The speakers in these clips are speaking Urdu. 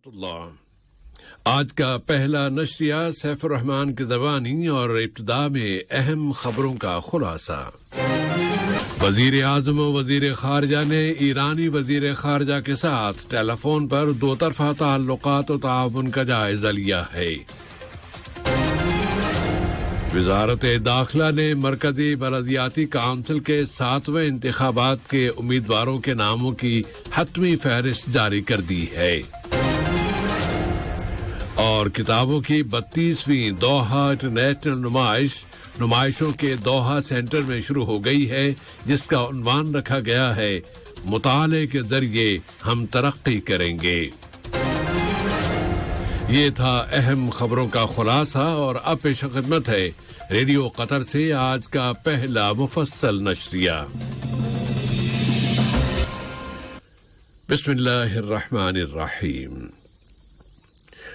اللہ۔ آج کا پہلا نشریہ سیف الرحمان کی زبانی اور ابتدا میں اہم خبروں کا خلاصہ۔ وزیر اعظم و وزیر خارجہ نے ایرانی وزیر خارجہ کے ساتھ ٹیلی فون پر دو طرفہ تعلقات و تعاون کا جائزہ لیا ہے۔ وزارت داخلہ نے مرکزی بلدیاتی کونسل کے 7ویں انتخابات کے امیدواروں کے ناموں کی حتمی فہرست جاری کر دی ہے۔ اور کتابوں کی 32ویں دوحہ انٹرنیشنل نمائشوں کے دوحہ سینٹر میں شروع ہو گئی ہے، جس کا عنوان رکھا گیا ہے مطالعے کے ذریعے ہم ترقی کریں گے۔ یہ تھا اہم خبروں کا خلاصہ، اور اب پیش خدمت ہے ریڈیو قطر سے آج کا پہلا مفصل نشریہ۔ بسم اللہ الرحمن الرحیم۔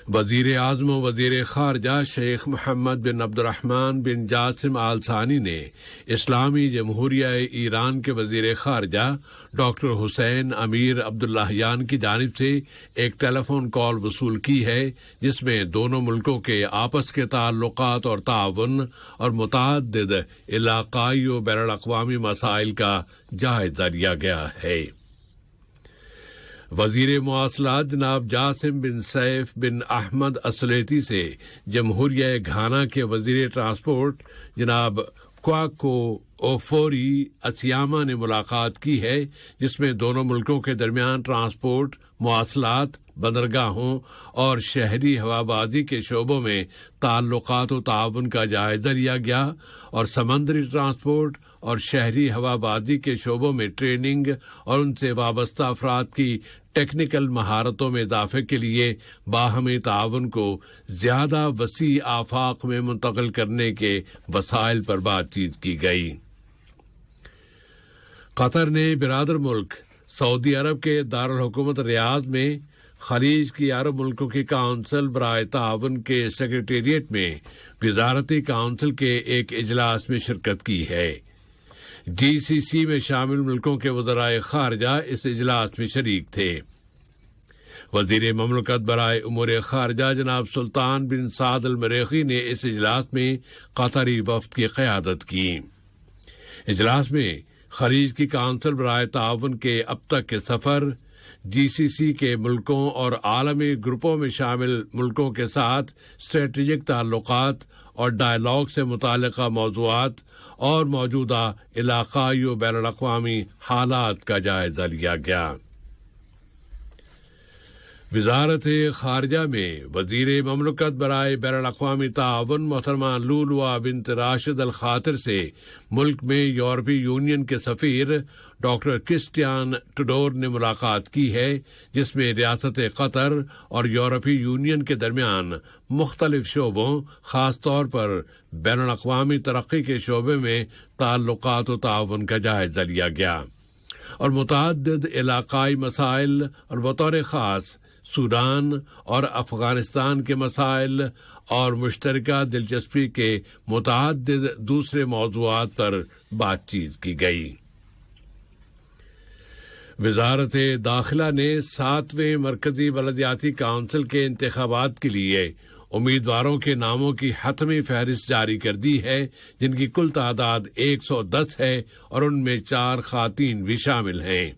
وزیر اعظم و وزیر خارجہ شیخ محمد بن عبد الرحمن بن جاسم آل ثانی نے اسلامی جمہوریہ ایران کے وزیر خارجہ ڈاکٹر حسین امیر عبداللہیان کی جانب سے ایک ٹیلی فون کال وصول کی ہے، جس میں دونوں ملکوں کے آپس کے تعلقات اور تعاون اور متعدد علاقائی و بین الاقوامی مسائل کا جائزہ لیا گیا ہے۔ وزیر مواصلات جناب جاسم بن سیف بن احمد اسلیتی سے جمہوریہ گھانا کے وزیر ٹرانسپورٹ جناب کواکو اوفوری اسیاما نے ملاقات کی ہے، جس میں دونوں ملکوں کے درمیان ٹرانسپورٹ، مواصلات، بندرگاہوں اور شہری ہوابازی کے شعبوں میں تعلقات و تعاون کا جائزہ لیا گیا، اور سمندری ٹرانسپورٹ اور شہری ہوابازی کے شعبوں میں ٹریننگ اور ان سے وابستہ افراد کی ٹیکنیکل مہارتوں میں اضافے کے لیے باہمی تعاون کو زیادہ وسیع آفاق میں منتقل کرنے کے وسائل پر بات چیت کی گئی۔ قطر نے برادر ملک سعودی عرب کے دارالحکومت ریاض میں خلیج کی عرب ملکوں کی کونسل برائے تعاون کے سیکریٹریٹ میں وزارتی کونسل کے ایک اجلاس میں شرکت کی ہے۔ جی سی سی میں شامل ملکوں کے وزرائے خارجہ اس اجلاس میں شریک تھے۔ وزیر مملکت برائے امور خارجہ جناب سلطان بن سعد المریخی نے اس اجلاس میں قطری وفد کی قیادت کی۔ اجلاس میں خلیج کی کونسل برائے تعاون کے اب تک کے سفر، جی سی سی کے ملکوں اور عالمی گروپوں میں شامل ملکوں کے ساتھ اسٹریٹجک تعلقات اور ڈائیلاگ سے متعلقہ موضوعات اور موجودہ علاقائی و بین الاقوامی حالات کا جائزہ لیا گیا۔ وزارت خارجہ میں وزیر مملکت برائے بین الاقوامی تعاون محترمہ لولوا بنت راشد الخاطر سے ملک میں یورپی یونین کے سفیر ڈاکٹر کرسٹیان ٹوڈور نے ملاقات کی ہے، جس میں ریاست قطر اور یورپی یونین کے درمیان مختلف شعبوں، خاص طور پر بین الاقوامی ترقی کے شعبے میں تعلقات و تعاون کا جائزہ لیا گیا، اور متعدد علاقائی مسائل اور بطور خاص سوڈان اور افغانستان کے مسائل اور مشترکہ دلچسپی کے متعدد دوسرے موضوعات پر بات چیت کی گئی۔ وزارت داخلہ نے 7ویں مرکزی بلدیاتی کونسل کے انتخابات کے لیے امیدواروں کے ناموں کی حتمی فہرست جاری کر دی ہے، جن کی کل تعداد 110 ہے، اور ان میں 4 خواتین بھی شامل ہیں۔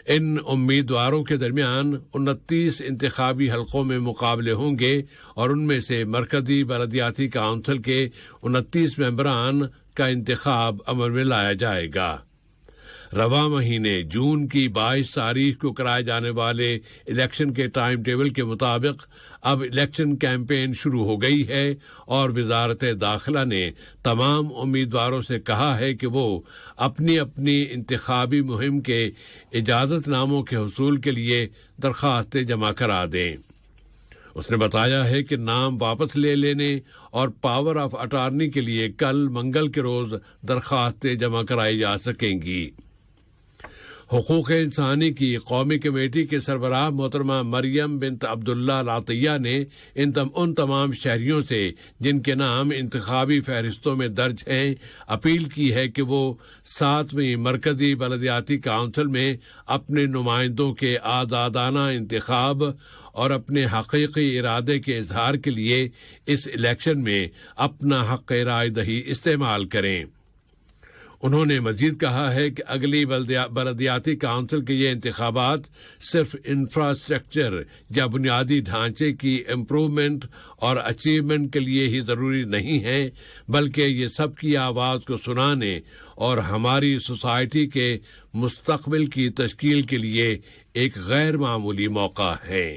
ان امیدواروں کے درمیان 29 انتخابی حلقوں میں مقابلے ہوں گے، اور ان میں سے مرکزی بلدیاتی کونسل کے 29 ممبران کا انتخاب عمل میں لایا جائے گا۔ رواں مہینے جون کی 22 تاریخ کو کرائے جانے والے الیکشن کے ٹائم ٹیبل کے مطابق اب الیکشن کیمپین شروع ہو گئی ہے، اور وزارت داخلہ نے تمام امیدواروں سے کہا ہے کہ وہ اپنی اپنی انتخابی مہم کے اجازت ناموں کے حصول کے لیے درخواستیں جمع کرا دیں۔ اس نے بتایا ہے کہ نام واپس لے لینے اور پاور آف اٹارنی کے لیے کل منگل کے روز درخواستیں جمع کرائی جا سکیں گی۔ حقوق انسانی کی قومی کمیٹی کے سربراہ محترمہ مریم بنت عبداللہ العطیہ نے ان تمام شہریوں سے جن کے نام انتخابی فہرستوں میں درج ہیں اپیل کی ہے کہ وہ 7ویں مرکزی بلدیاتی کونسل میں اپنے نمائندوں کے آزادانہ انتخاب اور اپنے حقیقی ارادے کے اظہار کے لیے اس الیکشن میں اپنا حق رائے دہی استعمال کریں۔ انہوں نے مزید کہا ہے کہ اگلی بلدیاتی کونسل کے یہ انتخابات صرف انفراسٹرکچر یا بنیادی ڈھانچے کی امپروومنٹ اور اچیومنٹ کے لیے ہی ضروری نہیں ہیں، بلکہ یہ سب کی آواز کو سنانے اور ہماری سوسائٹی کے مستقبل کی تشکیل کے لیے ایک غیر معمولی موقع ہے۔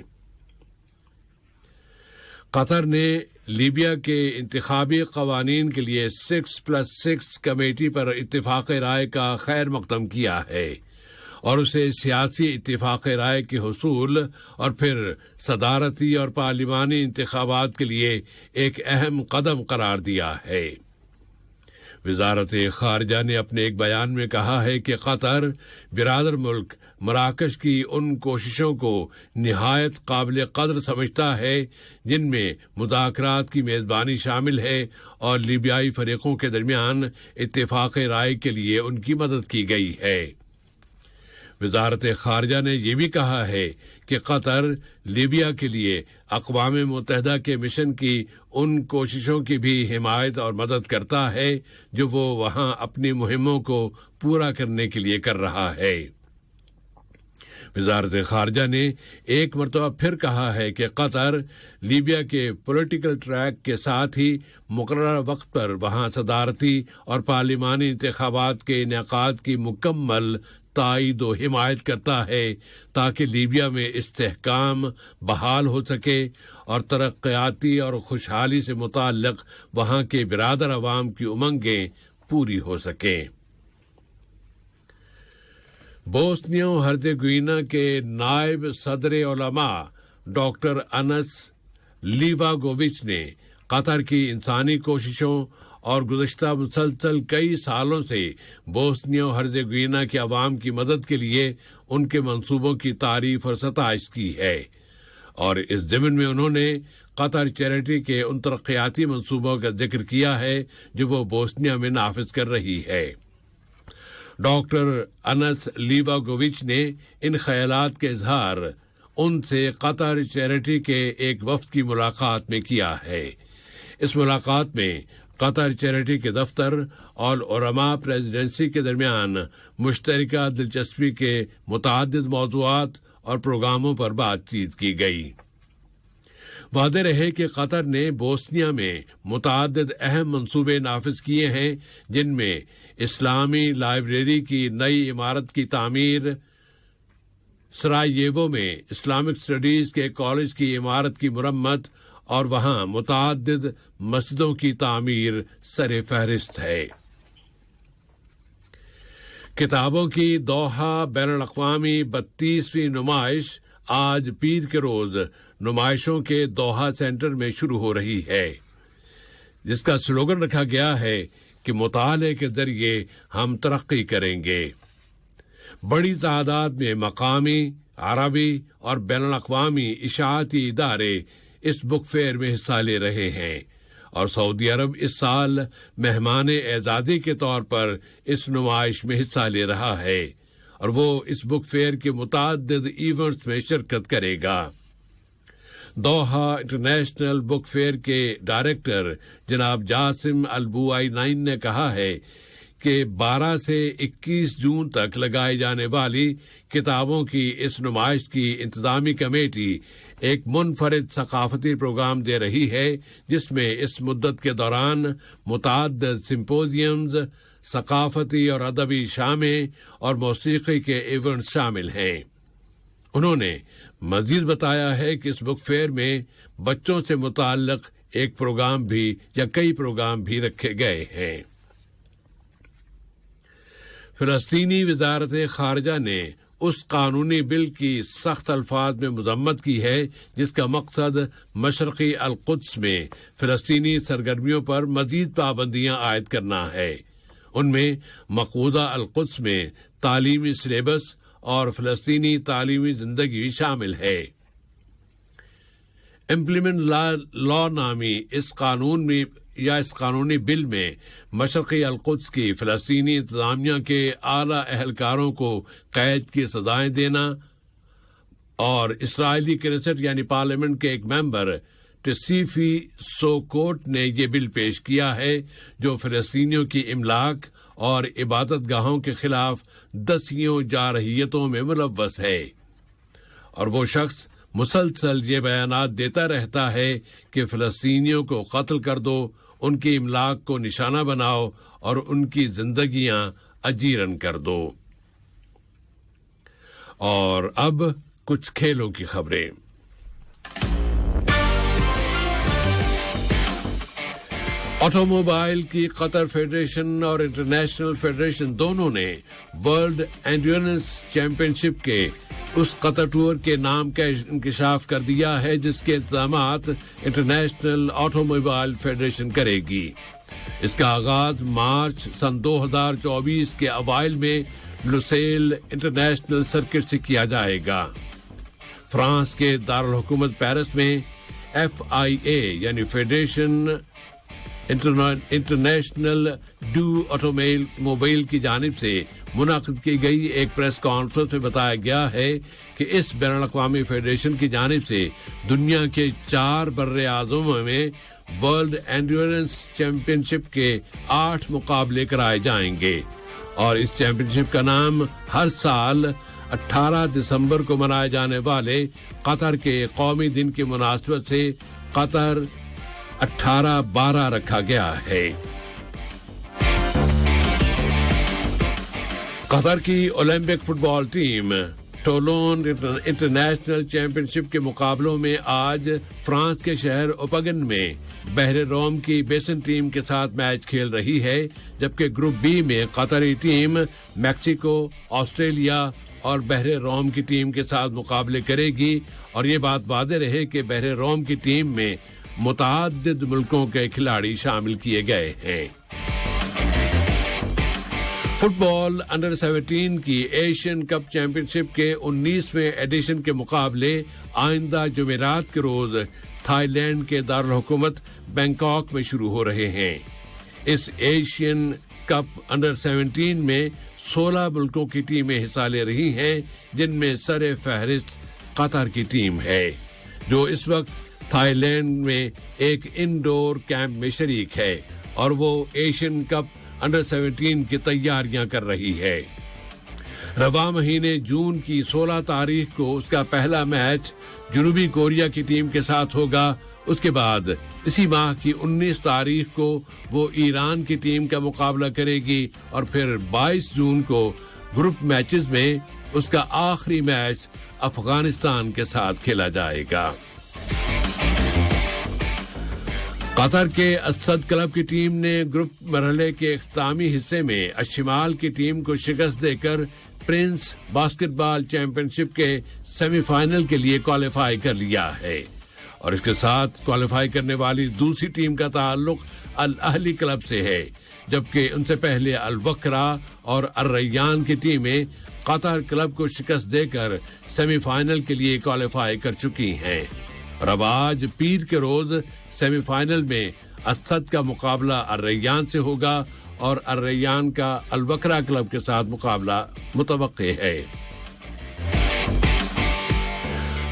قطر نے لیبیا کے انتخابی قوانین کے لیے 6+6 کمیٹی پر اتفاق رائے کا خیر مقدم کیا ہے اور اسے سیاسی اتفاق رائے کے حصول اور پھر صدارتی اور پارلیمانی انتخابات کے لیے ایک اہم قدم قرار دیا ہے۔ وزارت خارجہ نے اپنے ایک بیان میں کہا ہے کہ قطر برادر ملک مراکش کی ان کوششوں کو نہایت قابل قدر سمجھتا ہے جن میں مذاکرات کی میزبانی شامل ہے اور لیبیائی فریقوں کے درمیان اتفاق رائے کے لیے ان کی مدد کی گئی ہے۔ وزارت خارجہ نے یہ بھی کہا ہے کہ قطر لیبیا کے لیے اقوام متحدہ کے مشن کی ان کوششوں کی بھی حمایت اور مدد کرتا ہے جو وہ وہاں اپنی مہموں کو پورا کرنے کے لیے کر رہا ہے۔ وزارت خارجہ نے ایک مرتبہ پھر کہا ہے کہ قطر لیبیا کے پولیٹیکل ٹریک کے ساتھ ہی مقررہ وقت پر وہاں صدارتی اور پارلیمانی انتخابات کے انعقاد کی مکمل تائید و حمایت کرتا ہے تاکہ لیبیا میں استحکام بحال ہو سکے اور ترقیاتی اور خوشحالی سے متعلق وہاں کے برادر عوام کی امنگیں پوری ہو سکیں۔ بوسنیا ہرزیگوینا کے نائب صدر علماء ڈاکٹر انس لیواگووچ نے قطر کی انسانی کوششوں اور گزشتہ مسلسل کئی سالوں سے بوسنیا ہرزیگوینا کے عوام کی مدد کے لیے ان کے منصوبوں کی تعریف اور ستائش کی ہے، اور اس ضمن میں انہوں نے قطر چیریٹی کے ان ترقیاتی منصوبوں کا ذکر کیا ہے جو وہ بوسنیا میں نافذ کر رہی ہے۔ ڈاکٹر انس لیواگووچ نے ان خیالات کے اظہار ان سے قطر چیریٹی کے ایک وفد کی ملاقات میں کیا ہے۔ اس ملاقات میں قطر چیریٹی کے دفتر اور علماء پریزیڈنسی کے درمیان مشترکہ دلچسپی کے متعدد موضوعات اور پروگراموں پر بات چیت کی گئی۔ واضح رہے کہ قطر نے بوسنیا میں متعدد اہم منصوبے نافذ کیے ہیں جن میں اسلامی لائبریری کی نئی عمارت کی تعمیر، سرائیوو میں اسلامک اسٹڈیز کے کالج کی عمارت کی مرمت اور وہاں متعدد مسجدوں کی تعمیر سر فہرست ہے۔ کتابوں کی دوحہ بین الاقوامی 32ویں نمائش آج پیر کے روز نمائشوں کے دوحہ سینٹر میں شروع ہو رہی ہے، جس کا سلوگن رکھا گیا ہے کہ مطالعے کے ذریعے ہم ترقی کریں گے۔ بڑی تعداد میں مقامی، عربی اور بین الاقوامی اشاعتی ادارے اس بک فیئر میں حصہ لے رہے ہیں، اور سعودی عرب اس سال مہمان اعزازی کے طور پر اس نمائش میں حصہ لے رہا ہے، اور وہ اس بک فیئر کے متعدد ایونٹس میں شرکت کرے گا۔ دوحہ انٹرنیشنل بک فیئر کے ڈائریکٹر جناب جاسم البوئی-9 نے کہا ہے کہ 12 سے 21 جون تک لگائی جانے والی کتابوں کی اس نمائش کی انتظامی کمیٹی ایک منفرد ثقافتی پروگرام دے رہی ہے، جس میں اس مدت کے دوران متعدد سمپوزیمز، ثقافتی اور ادبی شامیں اور موسیقی کے ایونٹ شامل ہیں۔ انہوں نے مزید بتایا ہے کہ اس بک فیئر میں بچوں سے متعلق ایک پروگرام بھی یا کئی پروگرام بھی رکھے گئے ہیں۔ فلسطینی وزارت خارجہ نے اس قانونی بل کی سخت الفاظ میں مذمت کی ہے جس کا مقصد مشرقی القدس میں فلسطینی سرگرمیوں پر مزید پابندیاں عائد کرنا ہے۔ ان میں مقبوضہ القدس میں تعلیمی سلیبس اور فلسطینی تعلیمی زندگی شامل ہے۔ امپلیمنٹ لا نامی اس قانونی بل میں مشرقی القدس کی فلسطینی انتظامیہ کے اعلی اہلکاروں کو قید کی سزائیں دینا اور اسرائیلی کنیسٹ یعنی پارلیمنٹ کے ایک ممبر ٹسیفی سوکوٹ نے یہ بل پیش کیا ہے جو فلسطینیوں کی املاک اور عبادت گاہوں کے خلاف دسیوں جارحیتوں میں ملوث ہے، اور وہ شخص مسلسل یہ بیانات دیتا رہتا ہے کہ فلسطینیوں کو قتل کر دو، ان کی املاک کو نشانہ بناؤ اور ان کی زندگیاں اجیرن کر دو۔ اور اب کچھ کھیلوں کی خبریں۔ آٹو موبائل کی قطر فیڈریشن اور انٹرنیشنل فیڈریشن دونوں نے ورلڈ اینڈیورنس چیمپئن شپ کے اس قطر ٹور کے نام کا انکشاف کر دیا ہے جس کے انتظامات انٹرنیشنل آٹو موبائل فیڈریشن کرے گی۔ اس کا آغاز مارچ سن 2024 کے اوائل میں لوسیل انٹرنیشنل سرکٹ سے کیا جائے گا۔ فرانس کے دارالحکومت پیرس میں FIA یعنی فیڈریشن انٹرنیشنل ڈو آٹوموبائل کی جانب سے منعقد کی گئی ایک پریس کانفرنس میں بتایا گیا ہے کہ اس بین الاقوامی فیڈریشن کی جانب سے دنیا کے 4 بر اعظموں میں ورلڈ اینڈیورنس چیمپئن شپ کے 8 مقابلے کرائے جائیں گے، اور اس چیمپئن شپ کا نام ہر سال 18 دسمبر کو منائے جانے والے قطر کے قومی دن کی مناسبت سے قطر 18-12 رکھا گیا ہے۔ قطر کی اولمپک فٹ بال ٹیم ٹولون انٹرنیشنل چیمپئن شپ کے مقابلوں میں آج فرانس کے شہر اوپگن میں بحر روم کی بیسن ٹیم کے ساتھ میچ کھیل رہی ہے، جبکہ گروپ بی میں قطری ٹیم میکسیکو، آسٹریلیا اور بحر روم کی ٹیم کے ساتھ مقابلے کرے گی، اور یہ بات واضح رہے کہ بحر روم کی ٹیم میں متعدد ملکوں کے کھلاڑی شامل کیے گئے ہیں۔ فٹ بال انڈر 17 کی ایشین کپ چیمپئن شپ کے 19ویں ایڈیشن کے مقابلے آئندہ جمعرات کے روز تھائی لینڈ کے دارالحکومت بینکاک میں شروع ہو رہے ہیں۔ اس ایشین کپ انڈر 17 میں 16 ملکوں کی ٹیمیں حصہ لے رہی ہیں، جن میں سر فہرست قطر کی ٹیم ہے، جو اس وقت تھائی لینڈ میں ایک انڈور کیمپ میں شریک ہے، اور وہ ایشین کپ انڈر 17 کی تیاریاں کر رہی ہے۔ رواں مہینے جون کی 16 تاریخ کو اس کا پہلا میچ جنوبی کوریا کی ٹیم کے ساتھ ہوگا۔ اس کے بعد اسی ماہ کی 19 تاریخ کو وہ ایران کی ٹیم کا مقابلہ کرے گی، اور پھر 22 جون کو گروپ میچز میں اس کا آخری میچ افغانستان کے ساتھ کھیلا جائے گا۔ قطر کے اسد کلب کی ٹیم نے گروپ مرحلے کے اختتامی حصے میں الشمال کی ٹیم کو شکست دے کر پرنس باسکٹ بال چیمپئن شپ کے سیمی فائنل کے لیے کوالیفائی کر لیا ہے، اور اس کے ساتھ کوالیفائی کرنے والی دوسری ٹیم کا تعلق الاہلی کلب سے ہے، جبکہ ان سے پہلے الوقرہ اور الریان کی ٹیمیں قطر کلب کو شکست دے کر سیمی فائنل کے لیے کوالیفائی کر چکی ہیں، اور اب آج پیر کے روز سیمی فائنل میں اسد کا مقابلہ الریان سے ہوگا، اور الریان کا الوقرہ کلب کے ساتھ مقابلہ متوقع ہے۔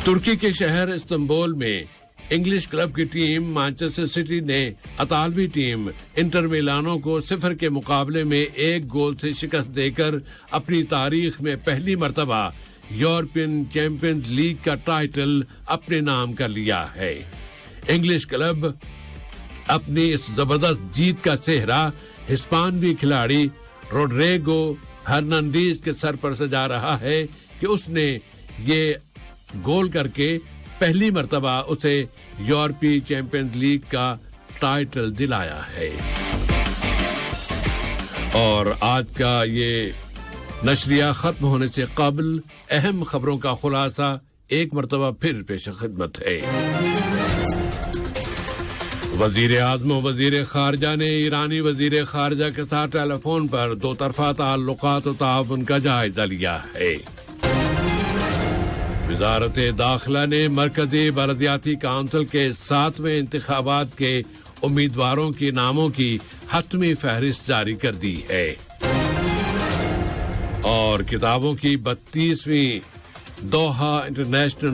ترکی کے شہر استنبول میں انگلش کلب کی ٹیم مانچسٹر سٹی نے اطالوی ٹیم انٹر میلانو کو 0 کے مقابلے میں 1 گول سے شکست دے کر اپنی تاریخ میں پہلی مرتبہ یورپین چیمپئنز لیگ کا ٹائٹل اپنے نام کر لیا ہے۔ انگلش کلب اپنی اس زبردست جیت کا سہرا ہسپانوی کھلاڑی روڈریگو ہرنانڈیز کے سر پر سجا رہا ہے کہ اس نے یہ گول کر کے پہلی مرتبہ اسے یورپی چیمپئنز لیگ کا ٹائٹل دلایا ہے۔ اور آج کا یہ نشریہ ختم ہونے سے قبل اہم خبروں کا خلاصہ ایک مرتبہ پھر پیش خدمت ہے۔ وزیر اعظم و وزیر خارجہ نے ایرانی وزیر خارجہ کے ساتھ ٹیلی فون پر 2 طرفہ تعلقات و تعاون کا جائزہ لیا ہے۔ وزارت داخلہ نے مرکزی بلدیاتی کونسل کے 7ویں انتخابات کے امیدواروں کے ناموں کی حتمی فہرست جاری کر دی ہے۔ اور کتابوں کی 32ویں دوحہ انٹرنیشنل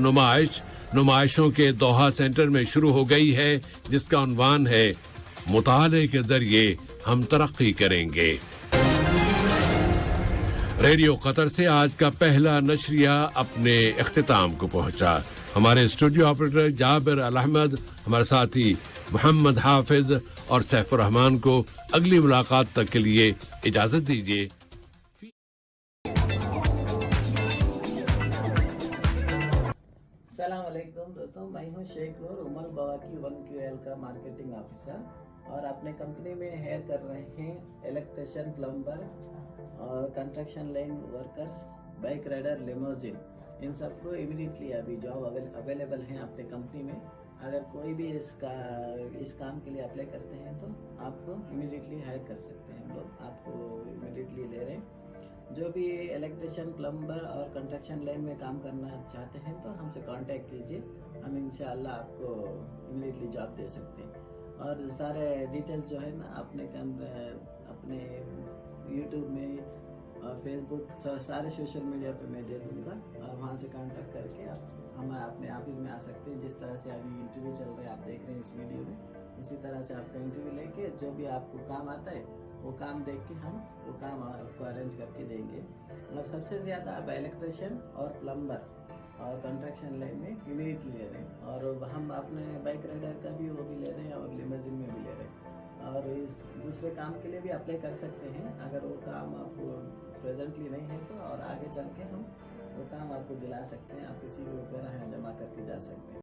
نمائشوں کے دوحہ سینٹر میں شروع ہو گئی ہے، جس کا عنوان ہے مطالعے کے ذریعے ہم ترقی کریں گے۔ ریڈیو قطر سے آج کا پہلا نشریہ اپنے اختتام کو پہنچا۔ ہمارے اسٹوڈیو آپریٹر جابر الاحمد، ہمارے ساتھی محمد حافظ اور سیف الرحمان کو اگلی ملاقات تک کے لیے اجازت دیجیے۔ السلام علیکم دوستوں، میں ہوں شیخ نور امل بواکی 1QL کا مارکیٹنگ آفیسر، اور اپنے کمپنی میں ہائر کر رہے ہیں الیکٹریشین، پلمبر اور construction line workers, bike rider, limousine, ان سب کو امیڈیٹلی ابھی جاب اویلیبل ہیں اپنے کمپنی میں۔ اگر کوئی بھی اس کام کے لیے اپلائی کرتے ہیں تو آپ کو امیڈیٹلی ہائر کر سکتے ہیں، ہم لوگ آپ کو امیڈیٹلی لے رہے ہیں۔ جو بھی الیکٹریشین، پلمبر اور کنسٹرکشن لائن میں کام کرنا چاہتے ہیں تو ہم سے کانٹیکٹ کیجیے، ہم انشاءاللہ آپ کو امیڈیٹلی جاب دے سکتے ہیں۔ اور سارے ڈیٹیلز جو ہے نا اپنے یوٹیوب میں اور فیس بک، سارے سوشل میڈیا پہ میں دے دوں گا، اور وہاں سے کانٹیکٹ کر کے ہم اپنے آفس میں آ سکتے ہیں۔ جس طرح سے ابھی انٹرویو چل رہا ہے، آپ دیکھ رہے ہیں اس ویڈیو میں، اسی طرح سے آپ کا انٹرویو لے کے جو بھی آپ کو کام آتا ہے وہ کام دیکھ کے ہم وہ کام آپ کو ارینج کر کے دیں گے۔ اور سب سے زیادہ آپ الیکٹریشین اور پلمبر اور کنسٹرکشن لائن میں امیڈیٹلی لے رہے ہیں، اور ہم اپنے بائک رائڈر کا بھی وہ بھی لے رہے ہیں اور لیموزین میں بھی لے رہے ہیں، اور دوسرے کام کے لیے بھی اپلائی کر سکتے ہیں اگر وہ کام آپ کو پریزنٹلی نہیں ہے تو، اور آگے چل کے ہم وہ کام آپ کو دلا سکتے ہیں، آپ کسی کو جمع کر کے جا سکتے ہیں۔